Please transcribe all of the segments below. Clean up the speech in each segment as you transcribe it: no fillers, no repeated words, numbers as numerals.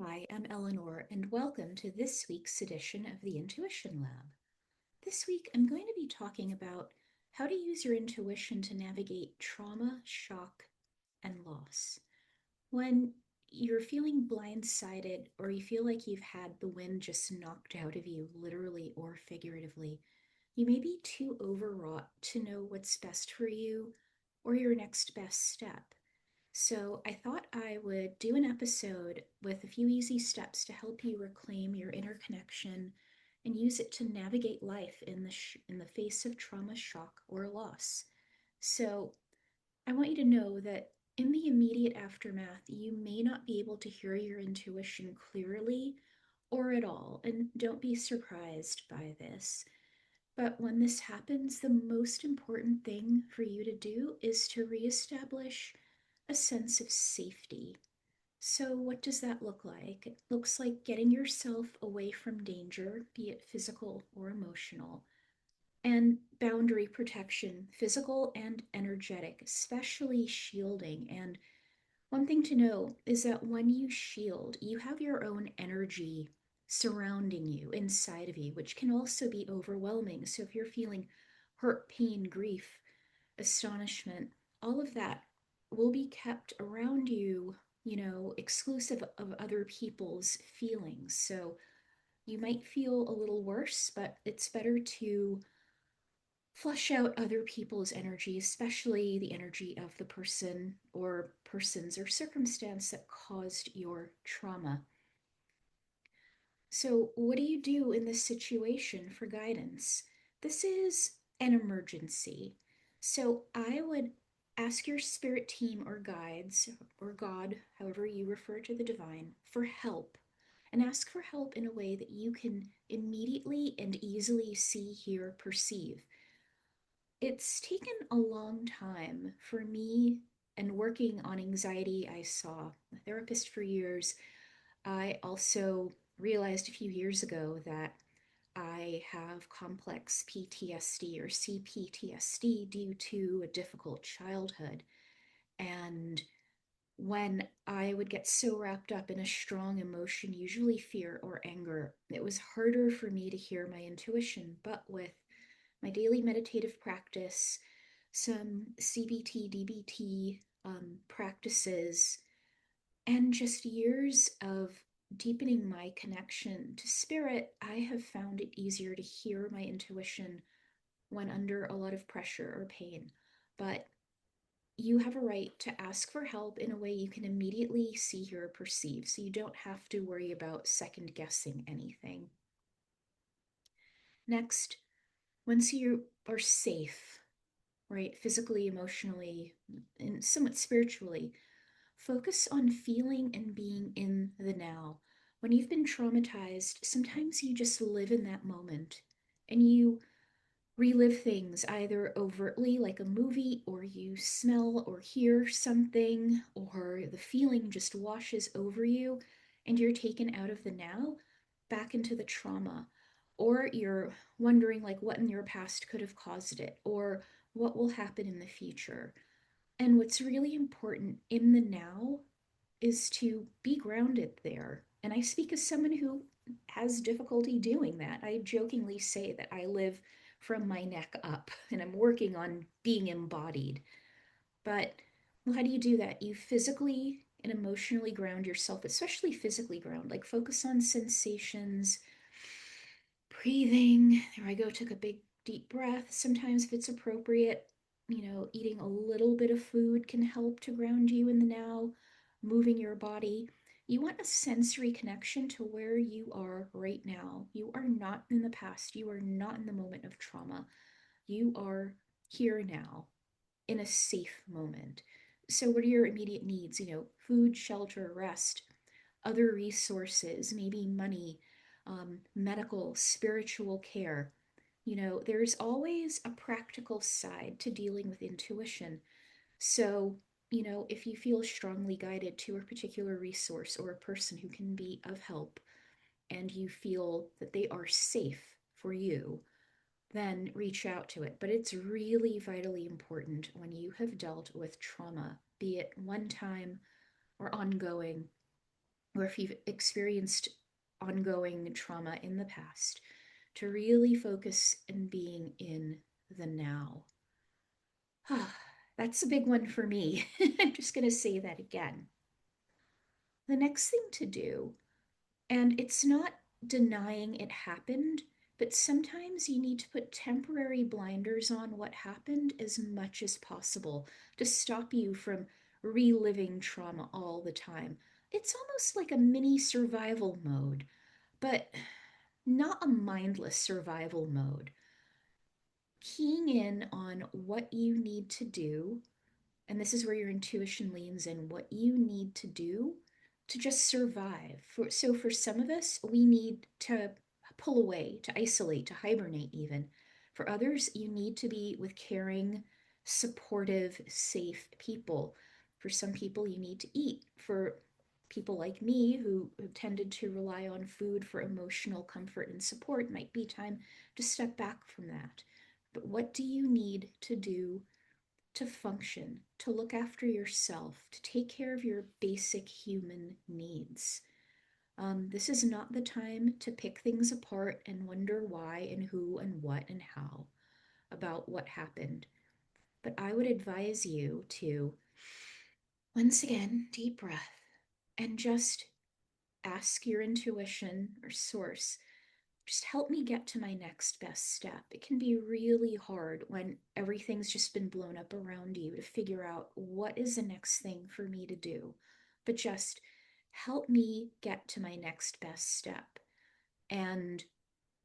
Hi, I'm Eleanor, and welcome to this week's edition of the Intuition Lab. This week, I'm going to be talking about how to use your intuition to navigate trauma, shock, and loss. When you're feeling blindsided or you feel like you've had the wind just knocked out of you, literally or figuratively, you may be too overwrought to know what's best for you or your next best step. So I thought I would do an episode with a few easy steps to help you reclaim your inner connection and use it to navigate life in the face of trauma, shock, or loss. So I want you to know that in the immediate aftermath, you may not be able to hear your intuition clearly or at all, and don't be surprised by this. But when this happens, the most important thing for you to do is to reestablish a sense of safety. So, what does that look like? It looks like getting yourself away from danger, be it physical or emotional, and boundary protection, physical and energetic, especially shielding. And one thing to know is that when you shield, you have your own energy surrounding you, inside of you, which can also be overwhelming. So if you're feeling hurt, pain, grief, astonishment, all of that will be kept around you, exclusive of other people's feelings. So you might feel a little worse, but it's better to flush out other people's energy, especially the energy of the person or persons or circumstance that caused your trauma. So, what do you do in this situation for guidance? This is an emergency. So, I would ask your spirit team or guides or God, however you refer to the divine, for help. And ask for help in a way that you can immediately and easily see, hear, perceive. It's taken a long time for me, and working on anxiety. I saw a therapist for years. I also realized a few years ago that I have complex PTSD or CPTSD due to a difficult childhood. And when I would get so wrapped up in a strong emotion, usually fear or anger, it was harder for me to hear my intuition. But with my daily meditative practice, some CBT, DBT practices, and just years of deepening my connection to spirit, I have found it easier to hear my intuition when under a lot of pressure or pain. But you have a right to ask for help in a way you can immediately see, hear, or perceive, so you don't have to worry about second guessing anything. Next, once you are safe, right, physically, emotionally, and somewhat spiritually, focus on feeling and being in the now. When you've been traumatized, sometimes you just live in that moment and you relive things either overtly, like a movie, or you smell or hear something, or the feeling just washes over you and you're taken out of the now back into the trauma. Or you're wondering, like, what in your past could have caused it, or what will happen in the future. And what's really important in the now is to be grounded there. And I speak as someone who has difficulty doing that. I jokingly say that I live from my neck up and I'm working on being embodied. But well, how do you do that? You physically and emotionally ground yourself, especially physically ground, like focus on sensations, breathing. There I go, took a big deep breath. Sometimes, if it's appropriate, eating a little bit of food can help to ground you in the now, moving your body. You want a sensory connection to where you are right now. You are not in the past. You are not in the moment of trauma. You are here now in a safe moment. So, what are your immediate needs? Food, shelter, rest, other resources, maybe money, medical, spiritual care. There's always a practical side to dealing with intuition. So, if you feel strongly guided to a particular resource or a person who can be of help, and you feel that they are safe for you, then reach out to it. But it's really vitally important when you have dealt with trauma, be it one time or ongoing, or if you've experienced ongoing trauma in the past, to really focus in being in the now. That's a big one for me. I'm just going to say that again. The next thing to do, and it's not denying it happened, but sometimes you need to put temporary blinders on what happened as much as possible to stop you from reliving trauma all the time. It's almost like a mini survival mode, but not a mindless survival mode. Keying in on what you need to do, and this is where your intuition leans in, what you need to do to just survive. So for some of us, we need to pull away, to isolate, to hibernate even. For others, you need to be with caring, supportive, safe people. For some people, you need to eat. For people like me who tended to rely on food for emotional comfort and support, it might be time to step back from that. But what do you need to do to function, to look after yourself, to take care of your basic human needs? This is not the time to pick things apart and wonder why and who and what and how about what happened. But I would advise you to, once again, deep breath and just ask your intuition or source, just help me get to my next best step. It can be really hard when everything's just been blown up around you to figure out what is the next thing for me to do. But just help me get to my next best step. And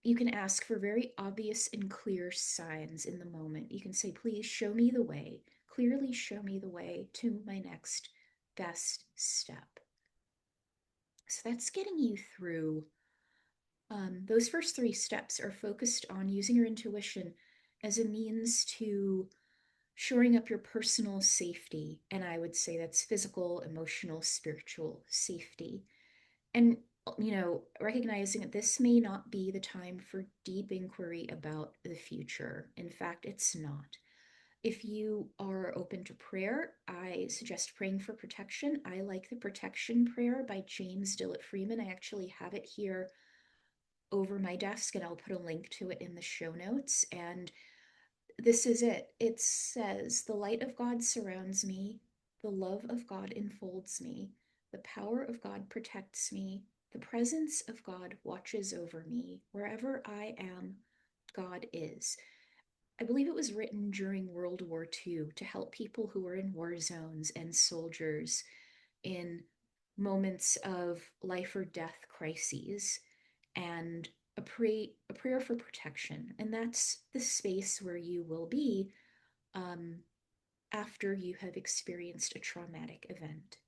you can ask for very obvious and clear signs in the moment. You can say, please show me the way, clearly show me the way to my next best step. So that's getting you through. Those first three steps are focused on using your intuition as a means to shoring up your personal safety. And I would say that's physical, emotional, spiritual safety. And, recognizing that this may not be the time for deep inquiry about the future. In fact, it's not. If you are open to prayer, I suggest praying for protection. I like the protection prayer by James Dillett Freeman. I actually have it here over my desk, and I'll put a link to it in the show notes. And this is it. It says, the light of God surrounds me, the love of God enfolds me, the power of God protects me, the presence of God watches over me. Wherever I am, God is. I believe it was written during World War II to help people who were in war zones and soldiers in moments of life or death crises, and a prayer for protection. And that's the space where you will be um, after you have experienced a traumatic event.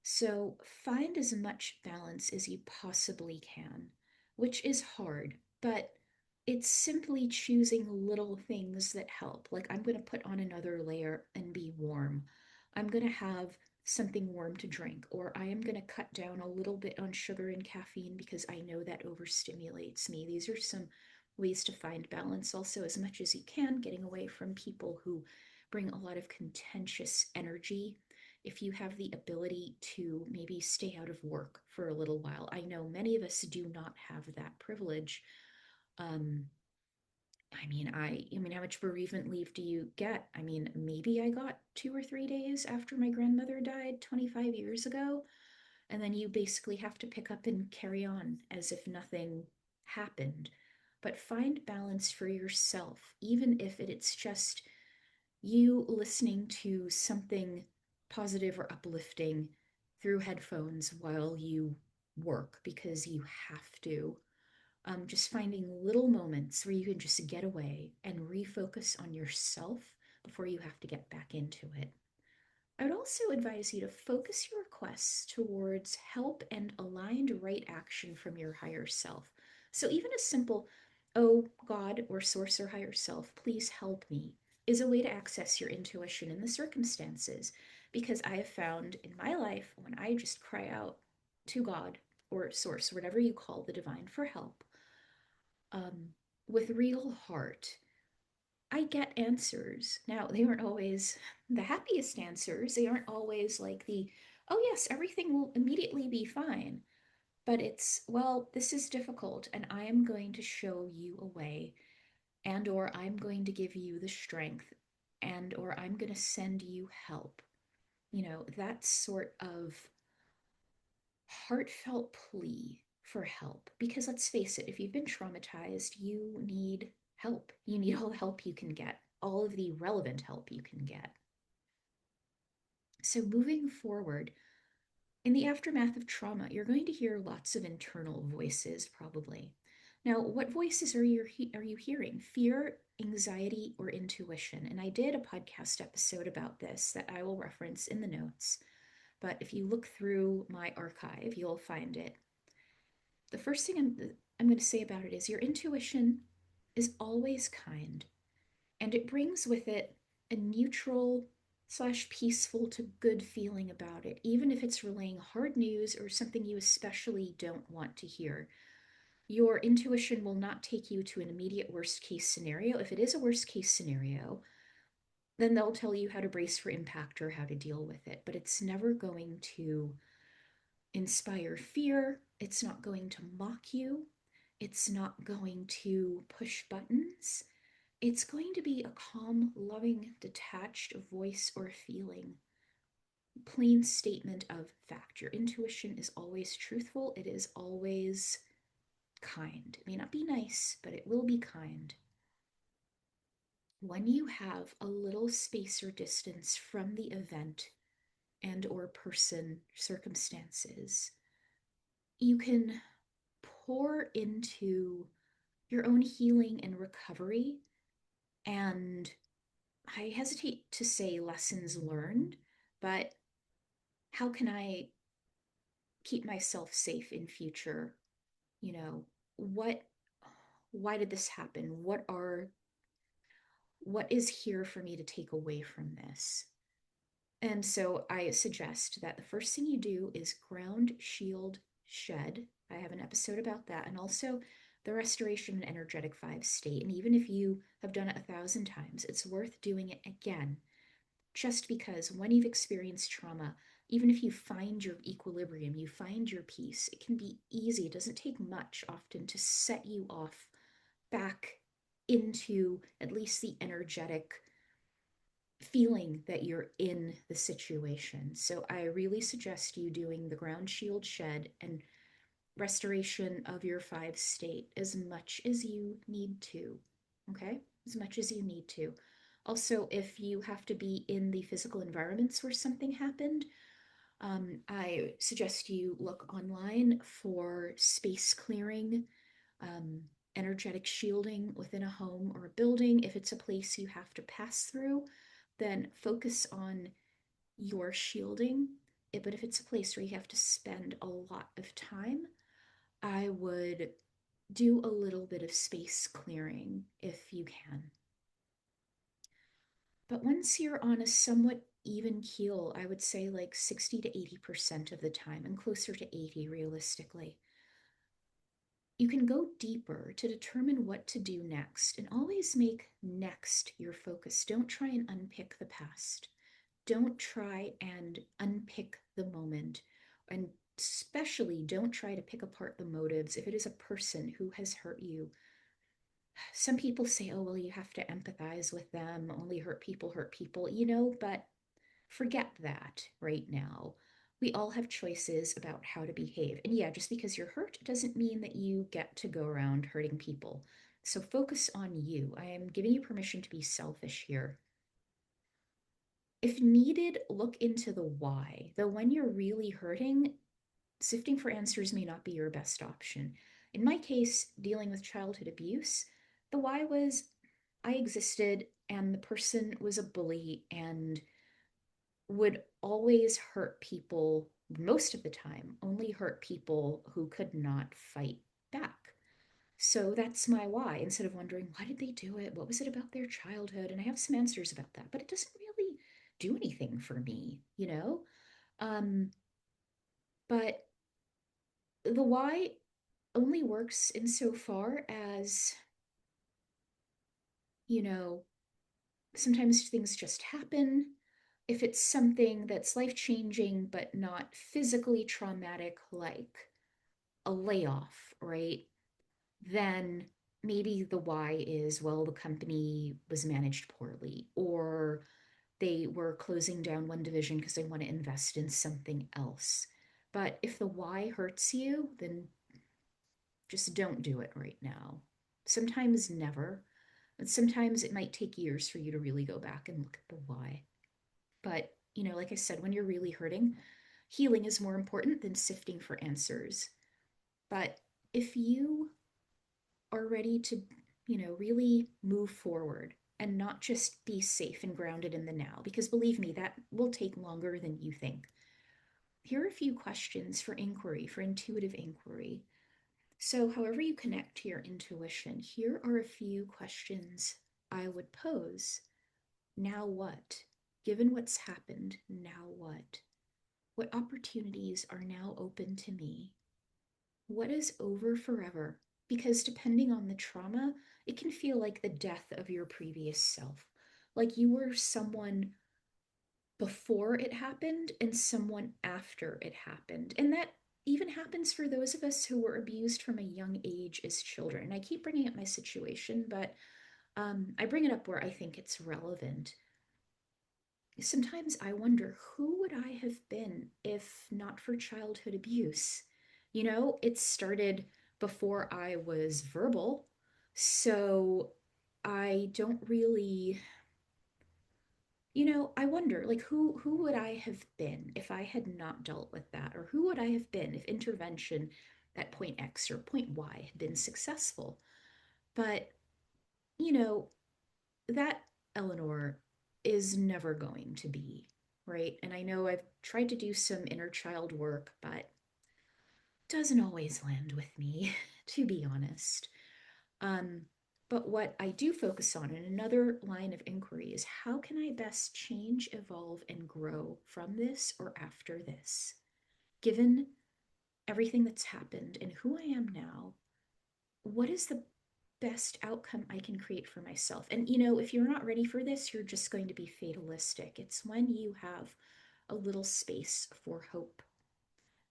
So find as much balance as you possibly can, which is hard, but it's simply choosing little things that help. Like, I'm going to put on another layer and be warm. I'm going to have something warm to drink, or I am going to cut down a little bit on sugar and caffeine because I know that overstimulates me. These are some ways to find balance, also, as much as you can, getting away from people who bring a lot of contentious energy. If you have the ability to maybe stay out of work for a little while, I know many of us do not have that privilege. um how much bereavement leave do you get? I mean, maybe I got 2 or 3 days after my grandmother died 25 years ago, and then you basically have to pick up and carry on as if nothing happened. But find balance for yourself, even if it's just you listening to something positive or uplifting through headphones while you work because you have to. Just finding little moments where you can just get away and refocus on yourself before you have to get back into it. I would also advise you to focus your requests towards help and aligned right action from your higher self. So, even a simple, oh, God or source or higher self, please help me, is a way to access your intuition in the circumstances. Because I have found in my life, when I just cry out to God or source, whatever you call the divine, for help, um, with real heart, I get answers. Now, they aren't always the happiest answers. They aren't always like the oh, yes, everything will immediately be fine. But it's, well, this is difficult, and I am going to show you a way, and or I'm going to give you the strength, and or I'm going to send you help. That sort of heartfelt plea for help. Because let's face it, if you've been traumatized, you need help. You need all the help you can get, all of the relevant help you can get. So, moving forward, in the aftermath of trauma, you're going to hear lots of internal voices, probably. Now, what voices are you hearing? Fear, anxiety, or intuition? And I did a podcast episode about this that I will reference in the notes. But if you look through my archive, you'll find it. The first thing I'm going to say about it is your intuition is always kind, and it brings with it a neutral slash peaceful to good feeling about it, even if it's relaying hard news or something you especially don't want to hear. Your intuition will not take you to an immediate worst case scenario. If it is a worst case scenario, then they'll tell you how to brace for impact or how to deal with it. But it's never going to inspire fear. It's not going to mock you. It's not going to push buttons. It's going to be a calm, loving, detached voice or feeling. Plain statement of fact. Your intuition is always truthful. It is always kind. It may not be nice, but it will be kind. When you have a little space or distance from the event and or person, circumstances, you can pour into your own healing and recovery. And I hesitate to say lessons learned, but how can I keep myself safe in future? You know, what why did this happen? What is here for me to take away from this? And so I suggest that the first thing you do is ground, shield, shed. I have an episode about that. And also the restoration and energetic five state. And even if you have done it 1,000 times, it's worth doing it again. Just because when you've experienced trauma, even if you find your equilibrium, you find your peace, it can be easy. It doesn't take much often to set you off back into at least the energetic feeling that you're in the situation. So I really suggest you doing the ground shield shed and restoration of your five state as much as you need to. Okay? As much as you need to. Also, if you have to be in the physical environments where something happened, I suggest you look online for space clearing, um, energetic shielding within a home or a building. If it's a place you have to pass through, then focus on your shielding. But if it's a place where you have to spend a lot of time, I would do a little bit of space clearing if you can. But once you're on a somewhat even keel, I would say like 60 to 80% of the time, and closer to 80 realistically, you can go deeper to determine what to do next, and always make next your focus. Don't try and unpick the past. Don't try and unpick the moment. And especially don't try to pick apart the motives if it is a person who has hurt you. Some people say, oh, well, you have to empathize with them. Only hurt people, but forget that right now. We all have choices about how to behave. And yeah, just because you're hurt doesn't mean that you get to go around hurting people. So focus on you. I am giving you permission to be selfish here. If needed, look into the why. Though when you're really hurting, sifting for answers may not be your best option. In my case, dealing with childhood abuse, the why was I existed and the person was a bully and would always hurt people, most of the time, only hurt people who could not fight back. So that's my why. Instead of wondering, why did they do it? What was it about their childhood? And I have some answers about that, but it doesn't really do anything for me. Um, but the why only works insofar as, you know, sometimes things just happen. if it's something that's life changing but not physically traumatic, like a layoff, right? Then maybe the why is, well, the company was managed poorly, or they were closing down one division because they want to invest in something else. But if the why hurts you, then just don't do it right now. Sometimes never. And sometimes it might take years for you to really go back and look at the why. But, like I said, when you're really hurting, healing is more important than sifting for answers. But if you are ready to, really move forward and not just be safe and grounded in the now, because believe me, that will take longer than you think. Here are a few questions for inquiry, for intuitive inquiry. So, however you connect to your intuition, here are a few questions I would pose. Now what? Given what's happened, now what? What opportunities are now open to me? What is over forever? Because depending on the trauma, it can feel like the death of your previous self. Like you were someone before it happened and someone after it happened. And that even happens for those of us who were abused from a young age as children. I keep bringing up my situation, but I bring it up where I think it's relevant. Sometimes I wonder, who would I have been if not for childhood abuse? It started before I was verbal. So I don't really, I wonder, like, who would I have been if I had not dealt with that? Or who would I have been if intervention at point X or point Y had been successful? But, you know, that Eleanor is never going to be, right? And I know I've tried to do some inner child work, but doesn't always land with me, to be honest. Um, but what I do focus on in another line of inquiry is, how can I best change, evolve, and grow from this or after this? Given everything that's happened and who I am now, what is the best outcome I can create for myself? And, if you're not ready for this, you're just going to be fatalistic. It's when you have a little space for hope.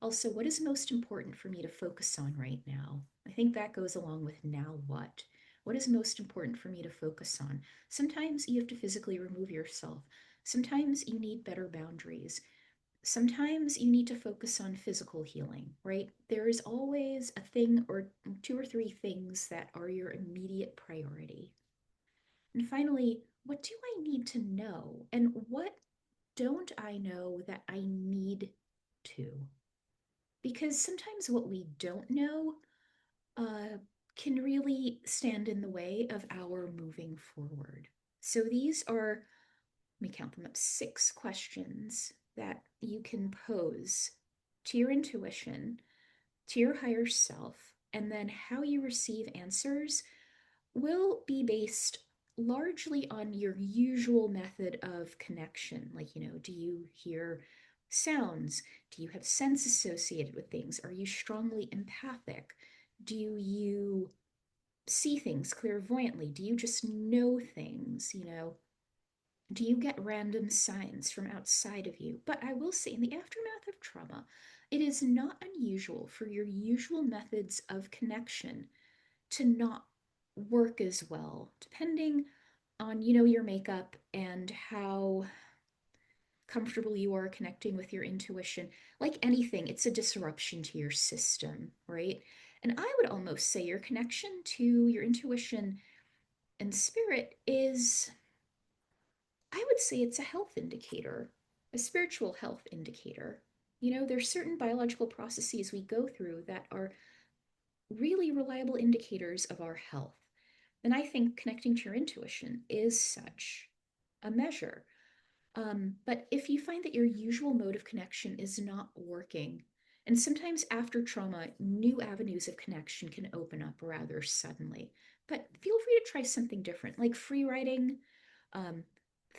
Also, what is most important for me to focus on right now? I think that goes along with now what? What is most important for me to focus on? Sometimes you have to physically remove yourself. Sometimes you need better boundaries. Sometimes you need to focus on physical healing, right? There is always a thing or two or three things that are your immediate priority. And finally, what do I need to know? And what don't I know that I need to? Because sometimes what we don't know uh, can really stand in the way of our moving forward. So these are, let me count them up, 6 questions that you can pose to your intuition, to your higher self, and then how you receive answers will be based largely on your usual method of connection. Like, do you hear sounds? Do you have sense associated with things? Are you strongly empathic? Do you see things clairvoyantly? Do you just know things? Do you get random signs from outside of you? But I will say, in the aftermath of trauma, it is not unusual for your usual methods of connection to not work as well, depending on, your makeup and how comfortable you are connecting with your intuition. Like anything, it's a disruption to your system, right? And I would almost say your connection to your intuition and spirit is, I would say it's a health indicator, a spiritual health indicator. There's certain biological processes we go through that are really reliable indicators of our health. And I think connecting to your intuition is such a measure. But if you find that your usual mode of connection is not working, and sometimes after trauma, new avenues of connection can open up rather suddenly. But feel free to try something different, like free writing, um,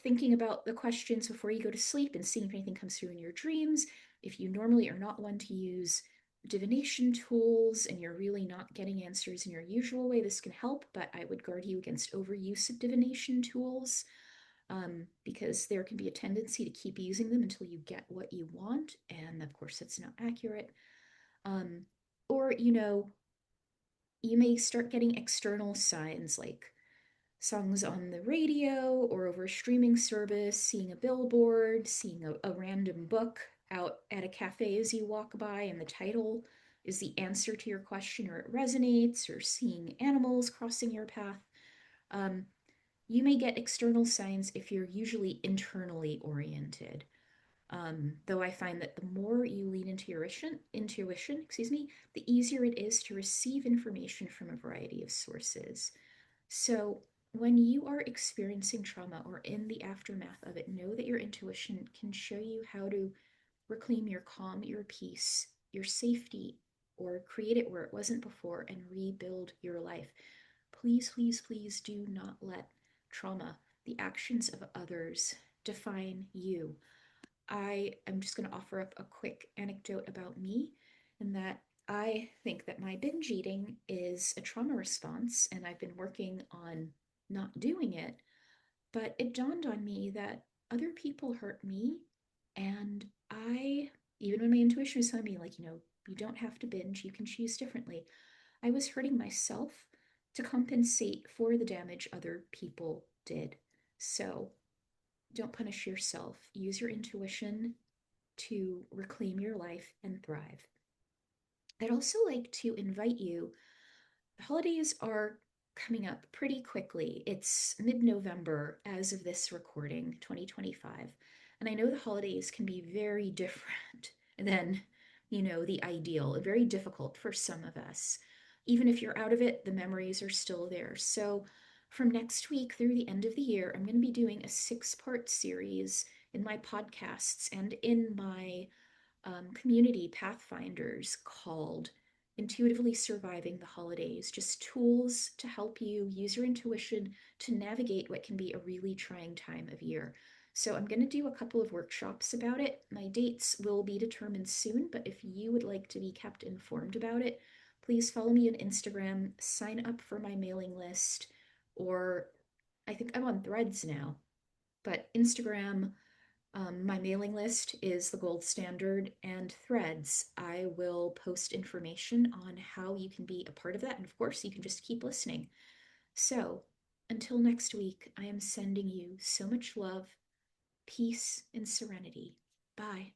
thinking about the questions before you go to sleep and seeing if anything comes through in your dreams. If you normally are not one to use divination tools and you're really not getting answers in your usual way, this can help, but I would guard you against overuse of divination tools. because there can be a tendency to keep using them until you get what you want. And of course, that's not accurate. Um, or, you may start getting external signs like songs on the radio or over a streaming service, seeing a billboard, seeing a random book out at a cafe as you walk by, and the title is the answer to your question or it resonates, or seeing animals crossing your path. Um, you may get external signs if you're usually internally oriented. Though I find that the more you lean into your intuition, the easier it is to receive information from a variety of sources. So, when you are experiencing trauma or in the aftermath of it, know that your intuition can show you how to reclaim your calm, your peace, your safety, or create it where it wasn't before and rebuild your life. Please, please, please do not let trauma, the actions of others, define you. I am just going to offer up a quick anecdote about me, in that I think that my binge eating is a trauma response, and I've been working on not doing it. But it dawned on me that other people hurt me, and even when my intuition was telling me, like, you don't have to binge, you can choose differently, I was hurting myself to compensate for the damage other people did. So don't punish yourself. Use your intuition to reclaim your life and thrive. I'd also like to invite you. The holidays are coming up pretty quickly. It's mid November as of this recording, 2025. And I know the holidays can be very different than, the ideal, very difficult for some of us. Even if you're out of it, the memories are still there. So, from next week through the end of the year, I'm going to be doing a 6-part series in my podcasts and in my community pathfinders called Intuitively Surviving the Holidays, just tools to help you use your intuition to navigate what can be a really trying time of year. So, I'm going to do a couple of workshops about it. My dates will be determined soon, but if you would like to be kept informed about it, please follow me on Instagram, sign up for my mailing list, or I think I'm on Threads now, but Instagram, my mailing list is the gold standard, and Threads. I will post information on how you can be a part of that. And of course, you can just keep listening. So, until next week, I am sending you so much love, peace, and serenity. Bye.